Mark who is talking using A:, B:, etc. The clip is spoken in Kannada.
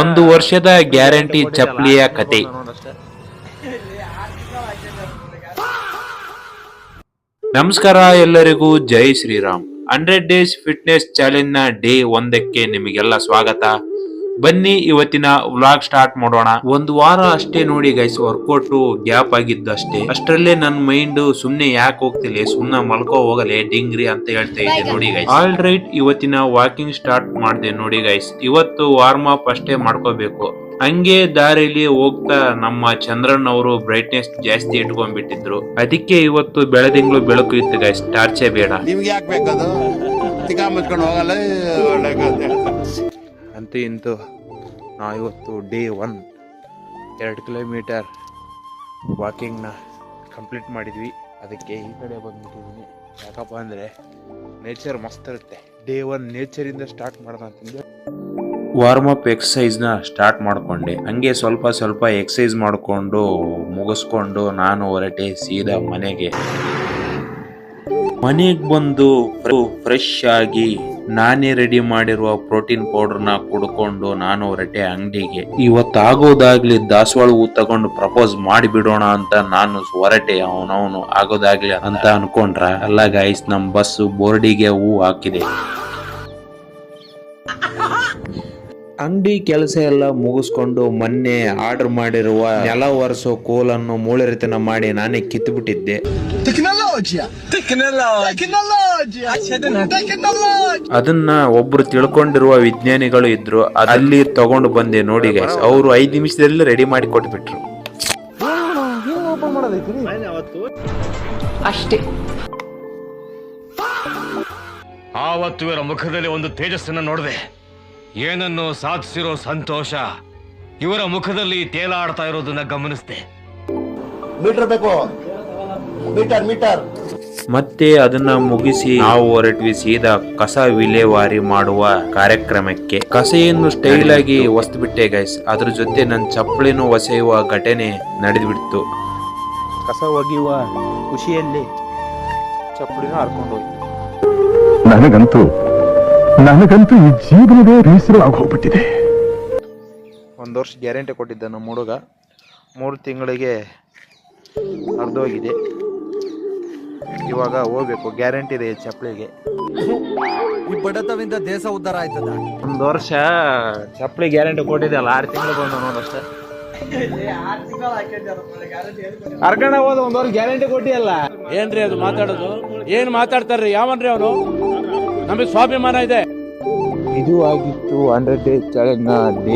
A: ಒಂದು ವರ್ಷದ ಗ್ಯಾರಂಟಿ ಚಪ್ಲಿಯ ಕತೆ. ನಮಸ್ಕಾರ ಎಲ್ಲರಿಗೂ, ಜೈ ಶ್ರೀರಾಮ್. 100 ಡೇಸ್ ಫಿಟ್ನೆಸ್ ಚಾಲೆಂಜ್ ನ ಡೇ 1ಕ್ಕೆ ನಿಮಗೆಲ್ಲ ಸ್ವಾಗತ. ಬನ್ನಿ ಇವತ್ತಿನ ವ್ಲಾಗ್ ಸ್ಟಾರ್ಟ್ ಮಾಡೋಣ. ಒಂದು ವಾರ ಅಷ್ಟೇ ನೋಡಿ ಗೈಸ್, ವರ್ಕೌಟ್ ಗ್ಯಾಪ್ ಆಗಿದ್ದಷ್ಟೇ. ಅಷ್ಟರಲ್ಲೇ ನನ್ನ ಮೈಂಡ್ ಸುಮ್ನೆ ಯಾಕೆ ಹೋಗ್ತಿಲ್ಲ, ಸುಮ್ನೆ ಮಲ್ಕೋ ಹೋಗಲೆ ಡಿಂಗ್ರಿ ಅಂತ ಹೇಳ್ತಾ ಇದ್ದೆ ನೋಡಿ ಗೈಸ್. ಆಲ್ ರೈಟ್, ಇವತ್ತಿನ ವಾಕಿಂಗ್ ಸ್ಟಾರ್ಟ್ ಮಾಡಿದೆ ನೋಡಿ ಗೈಸ್. ಇವತ್ತು ವಾರ್ಮ್ ಅಪ್ ಅಷ್ಟೇ ಮಾಡ್ಕೋಬೇಕು. ಹಂಗೆ ದಾರಿಲಿ ಹೋಗ್ತಾ ನಮ್ಮ ಚಂದ್ರನ್ ಅವರು ಬ್ರೈಟ್ನೆಸ್ ಜಾಸ್ತಿ ಇಟ್ಕೊಂಡ್ಬಿಟ್ಟಿದ್ರು. ಅದಕ್ಕೆ ಇವತ್ತು ಬೆಳದಿಂಗಳು ಬೆಳಕು ಇತ್ತು ಗೈಸ್, ಟಾರ್ಚೆ ಬೇಡ. ಅಂತೂ ಇಂತೂ ನಾವು ಇವತ್ತು ಡೇ 1 2 ಕಿಲೋಮೀಟರ್ ವಾಕಿಂಗ್ನ ಕಂಪ್ಲೀಟ್ ಮಾಡಿದ್ವಿ. ಅದಕ್ಕೆ ಈ ಕಡೆ ಬಂದ್ಬಿಟ್ಟಿದ್ದೀನಿ. ಯಾಕಪ್ಪ ಅಂದರೆ ನೇಚರ್ ಮಸ್ತ್ ಇರುತ್ತೆ. ಡೇ 1 ನೇಚರಿಂದ ಸ್ಟಾರ್ಟ್ ಮಾಡೋಣ ಅಂತಂದ್ರೆ ವಾರ್ಮ್ ಅಪ್ ಎಕ್ಸಸೈಸ್ನ ಸ್ಟಾರ್ಟ್ ಮಾಡಿಕೊಂಡೆ. ಹಂಗೆ ಸ್ವಲ್ಪ ಸ್ವಲ್ಪ ಎಕ್ಸಸೈಸ್ ಮಾಡಿಕೊಂಡು ಮುಗಿಸ್ಕೊಂಡು ನಾನು ಹೊರಟೆ ಸೀದಾ ಮನೆಗೆ ಬಂದು ಫ್ರೆಶ್ ಆಗಿ ನಾನೇ ರೆಡಿ ಮಾಡಿರುವ ಪ್ರೋಟೀನ್ ಪೌಡರ್ನ ಕುಡ್ಕೊಂಡು ನಾನು ಹೊರಟೆ ಅಂಗಡಿಗೆ. ಇವತ್ತಾಗೋದಾಗ್ಲಿ ದಾಸವಾಳ ಹೂ ತಗೊಂಡು ಪ್ರಪೋಸ್ ಮಾಡಿಬಿಡೋಣ ಅಂತ ನಾನು ಹೊರಟೆ. ಅವನವನು ಆಗೋದಾಗ್ಲಿ ಅಂತ ಅನ್ಕೊಂಡ್ರ ಅಲ್ಲ ಗೈಸ್, ನಮ್ ಬಸ್ ಬೋರ್ಡಿಗೆ ಹೂ ಹಾಕಿದೆ. ಅಂಗಡಿ ಕೆಲಸ ಎಲ್ಲ ಮುಗಿಸ್ಕೊಂಡು ಮೊನ್ನೆ ಆರ್ಡರ್ ಮಾಡಿರುವ ನೆಲ ಒರೆಸೋ ಕೋಲನ್ನು ಮೂಳೆರಿತನ ಮಾಡಿ ನಾನೇ ಕಿತ್ತು ಬಿಟ್ಟಿದ್ದೆ. ಅದನ್ನ ಒಬ್ರು ತಿಳ್ಕೊಂಡಿರುವ ವಿಜ್ಞಾನಿಗಳು ಇದ್ರು, ಅಲ್ಲಿ ತಗೊಂಡು ಬಂದೆ ನೋಡಿ ಗೈಸ್. ಅವರು 5 ನಿಮಿಷದಲ್ಲಿ ರೆಡಿ ಮಾಡಿ ಕೊಟ್ಬಿಟ್ರು.
B: ಅಷ್ಟೇ.
C: ಆವತ್ತು ಇವರ ಮುಖದಲ್ಲಿ ಒಂದು ತೇಜಸ್ಸನ್ನು ನೋಡಿದೆ. ಏನನ್ನು ಸಾಧಿಸಿರೋ ಸಂತೋಷ ಇವರ ಮುಖದಲ್ಲಿ ತೇಲಾಡ್ತಾ ಇರೋದನ್ನ ಗಮನಿಸಿದೆ.
A: ಮತ್ತೆ ಅದನ್ನ ಮುಗಿಸಿ ನಾವು ಹೊರಟ್ವಿ ಸೀದಾ ಕಸ ವಿಲೇವಾರಿ ಮಾಡುವ ಕಾರ್ಯಕ್ರಮಕ್ಕೆ. ಕಸೆಯನ್ನು ಸ್ಟೈಲ್ ಆಗಿ ಒಸ್ಬಿಟ್ಟೆ ಗೈಸ್. ಅದ್ರ ಜೊತೆ ನನ್ನ ಚಪ್ಪಲಿನೂ ಒಸೆಯುವ ಘಟನೆ ನಡೆದ್ಬಿಡ್ತು. ಕಸ ಒಗೆಯುವ ಖುಷಿಯಲ್ಲಿ ಚಪ್ಪಲಿನೂ ಹರ್ಕೊಂಡು ಹೋಯ್ತು.
D: ನನಗಂತೂ ಈ ಜೀವನವೇ ಬೇಸರ ಆಗೋಗ್ಬಿಟ್ಟಿದೆ.
A: 1 ವರ್ಷ ಗ್ಯಾರಂಟಿ ಕೊಟ್ಟಿದ್ದ ನಮ್ಮ ಹುಡುಗ, 3 ತಿಂಗಳಿಗೆ ಅರ್ಧೋಗಿದೆ. ಇವಾಗ ಹೋಗ್ಬೇಕು, ಗ್ಯಾರಂಟಿ ಇದೆ ಚಪ್ಪಲಿಗೆ.
E: ಈ ಬಡತವಿಂದ ದೇಶ ಉದ್ಧಾರ ಆಯ್ತದ.
A: 1 ವರ್ಷ ಚಪ್ಪಲಿ ಗ್ಯಾರಂಟಿ ಕೊಟ್ಟಿದ್ದಲ್ಲ, 6 ತಿಂಗಳು ಬಂದ ನೋಡಷ್ಟೇ. ಅರ್ಕಣ ಹೋದ 1 ವರ್ಷ ಗ್ಯಾರಂಟಿ ಕೊಟ್ಟಿಯಲ್ಲ.
F: ಏನ್ರಿ ಅದು ಮಾತಾಡೋದು? ಏನ್ ಮಾತಾಡ್ತಾರ್ರಿ? ಯಾವನ್ರಿ ಅವನು? ನಮಗೆ ಸ್ವಾಭಿಮಾನ ಇದೆ.
A: ಇದು ಆಗಿತ್ತು 100 ಡೇಸ್ ಚಾಲೆಂಜ್ ನ ಡೇ